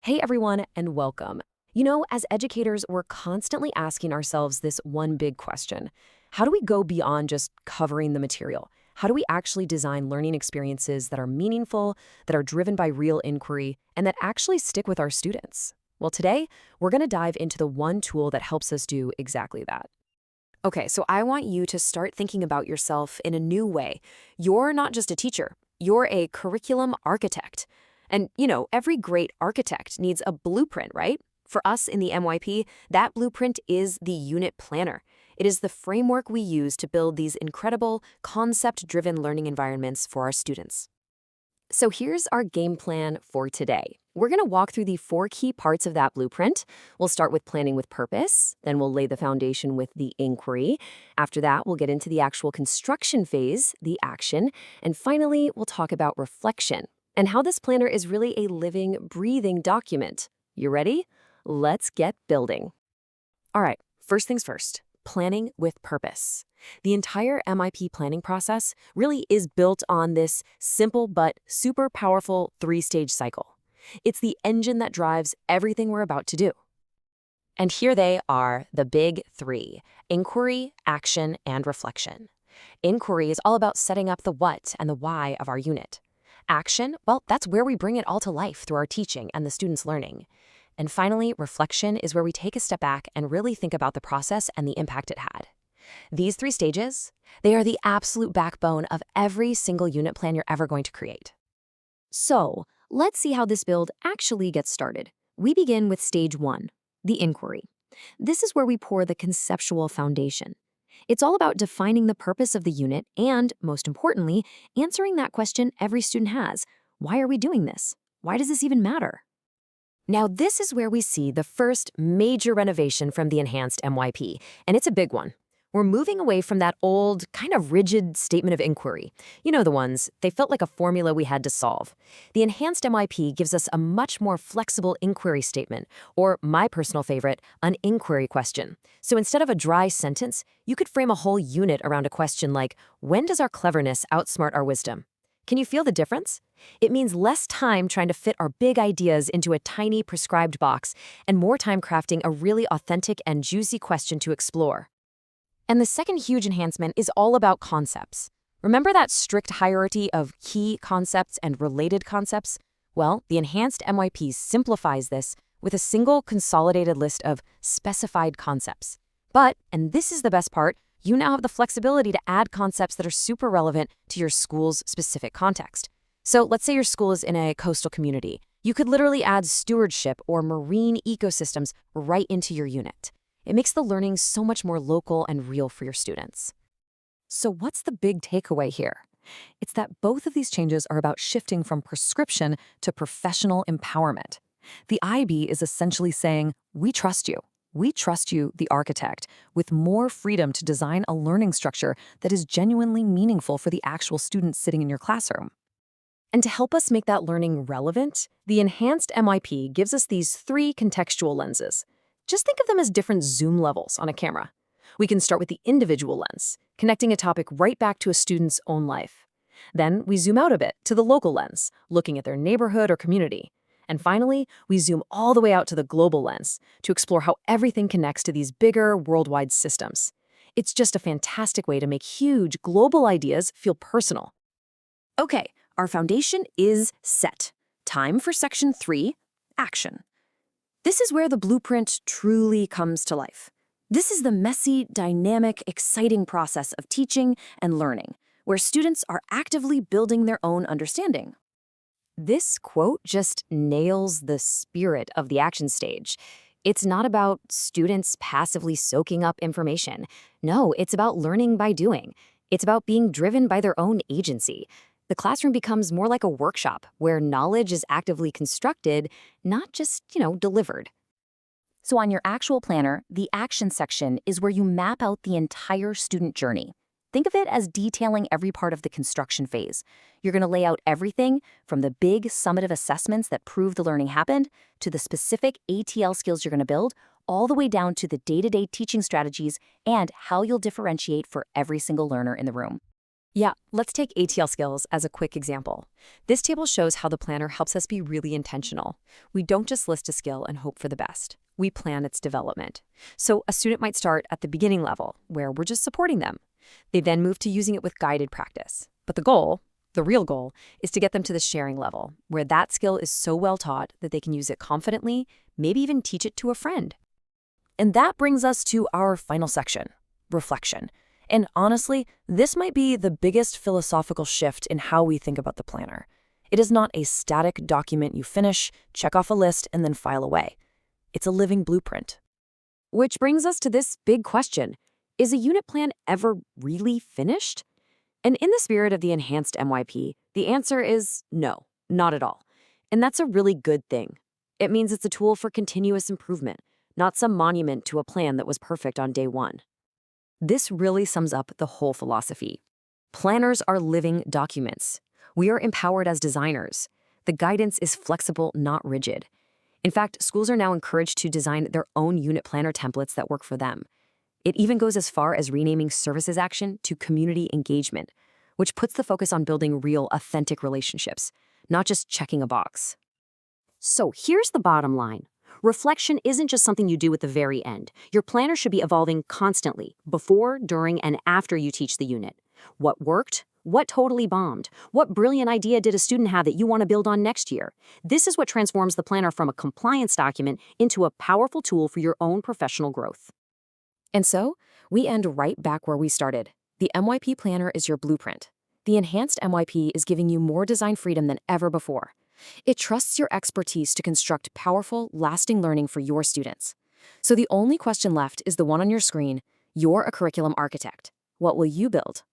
Hey everyone, and welcome. You know, as educators, we're constantly asking ourselves this one big question. How do we go beyond just covering the material? How do we actually design learning experiences that are meaningful, that are driven by real inquiry, and that actually stick with our students? Well, today, we're going to dive into the one tool that helps us do exactly that. Okay, so I want you to start thinking about yourself in a new way. You're not just a teacher, you're a curriculum architect. And, every great architect needs a blueprint, right? For us in the MYP, that blueprint is the unit planner. It is the framework we use to build these incredible, concept-driven learning environments for our students. So here's our game plan for today. We're going to walk through the four key parts of that blueprint. We'll start with planning with purpose, then we'll lay the foundation with the inquiry. After that, we'll get into the actual construction phase, the action, and finally, we'll talk about reflection and how this planner is really a living, breathing document. You ready? Let's get building. All right, first things first, planning with purpose. The entire MIP planning process really is built on this simple but super powerful three-stage cycle. It's the engine that drives everything we're about to do. And here they are, the big three: inquiry, action, and reflection. Inquiry is all about setting up the what and the why of our unit. Action, well, that's where we bring it all to life through our teaching and the students' learning. And finally, reflection is where we take a step back and really think about the process and the impact it had. These three stages, they are the absolute backbone of every single unit plan you're ever going to create. So, let's see how this build actually gets started. We begin with stage one, the inquiry. This is where we pour the conceptual foundation. It's all about defining the purpose of the unit and, most importantly, answering that question every student has. Why are we doing this? Why does this even matter? Now, this is where we see the first major renovation from the enhanced MYP, and it's a big one. We're moving away from that old, kind of rigid statement of inquiry. You know the ones, they felt like a formula we had to solve. The enhanced MYP gives us a much more flexible inquiry statement, or my personal favorite, an inquiry question. So instead of a dry sentence, you could frame a whole unit around a question like, when does our cleverness outsmart our wisdom? Can you feel the difference? It means less time trying to fit our big ideas into a tiny prescribed box and more time crafting a really authentic and juicy question to explore. And the second huge enhancement is all about concepts. Remember that strict hierarchy of key concepts and related concepts? Well, the enhanced MYP simplifies this with a single consolidated list of specified concepts. But, and this is the best part, you now have the flexibility to add concepts that are super relevant to your school's specific context. So let's say your school is in a coastal community. You could literally add stewardship or marine ecosystems right into your unit. It makes the learning so much more local and real for your students. So what's the big takeaway here? It's that both of these changes are about shifting from prescription to professional empowerment. The IB is essentially saying, we trust you. We trust you, the architect, with more freedom to design a learning structure that is genuinely meaningful for the actual students sitting in your classroom. And to help us make that learning relevant, the enhanced MYP gives us these three contextual lenses. Just think of them as different zoom levels on a camera. We can start with the individual lens, connecting a topic right back to a student's own life. Then we zoom out a bit to the local lens, looking at their neighborhood or community. And finally, we zoom all the way out to the global lens to explore how everything connects to these bigger worldwide systems. It's just a fantastic way to make huge global ideas feel personal. Okay, our foundation is set. Time for section 3, action. This is where the blueprint truly comes to life. This is the messy, dynamic, exciting process of teaching and learning, where students are actively building their own understanding. This quote just nails the spirit of the action stage. It's not about students passively soaking up information. No, it's about learning by doing. It's about being driven by their own agency. The classroom becomes more like a workshop where knowledge is actively constructed, not just, delivered. So on your actual planner, the action section is where you map out the entire student journey. Think of it as detailing every part of the construction phase. You're going to lay out everything from the big summative assessments that prove the learning happened to the specific ATL skills you're going to build, all the way down to the day-to-day teaching strategies and how you'll differentiate for every single learner in the room. Yeah, let's take ATL skills as a quick example. This table shows how the planner helps us be really intentional. We don't just list a skill and hope for the best. We plan its development. So a student might start at the beginning level, where we're just supporting them. They then move to using it with guided practice. But the goal, the real goal, is to get them to the sharing level, where that skill is so well taught that they can use it confidently, maybe even teach it to a friend. And that brings us to our final section, reflection. And honestly, this might be the biggest philosophical shift in how we think about the planner. It is not a static document you finish, check off a list, and then file away. It's a living blueprint. Which brings us to this big question. Is a unit plan ever really finished? And in the spirit of the enhanced MYP, the answer is no, not at all. And that's a really good thing. It means it's a tool for continuous improvement, not some monument to a plan that was perfect on day one. This really sums up the whole philosophy. Planners are living documents. We are empowered as designers. The guidance is flexible, not rigid. In fact, schools are now encouraged to design their own unit planner templates that work for them. It even goes as far as renaming services action to community engagement, which puts the focus on building real, authentic relationships, not just checking a box. So here's the bottom line. Reflection isn't just something you do at the very end. Your planner should be evolving constantly, before, during, and after you teach the unit. What worked? What totally bombed? What brilliant idea did a student have that you want to build on next year? This is what transforms the planner from a compliance document into a powerful tool for your own professional growth. And so, we end right back where we started. The MYP Planner is your blueprint. The enhanced MYP is giving you more design freedom than ever before. It trusts your expertise to construct powerful, lasting learning for your students. So the only question left is the one on your screen. You're a curriculum architect. What will you build?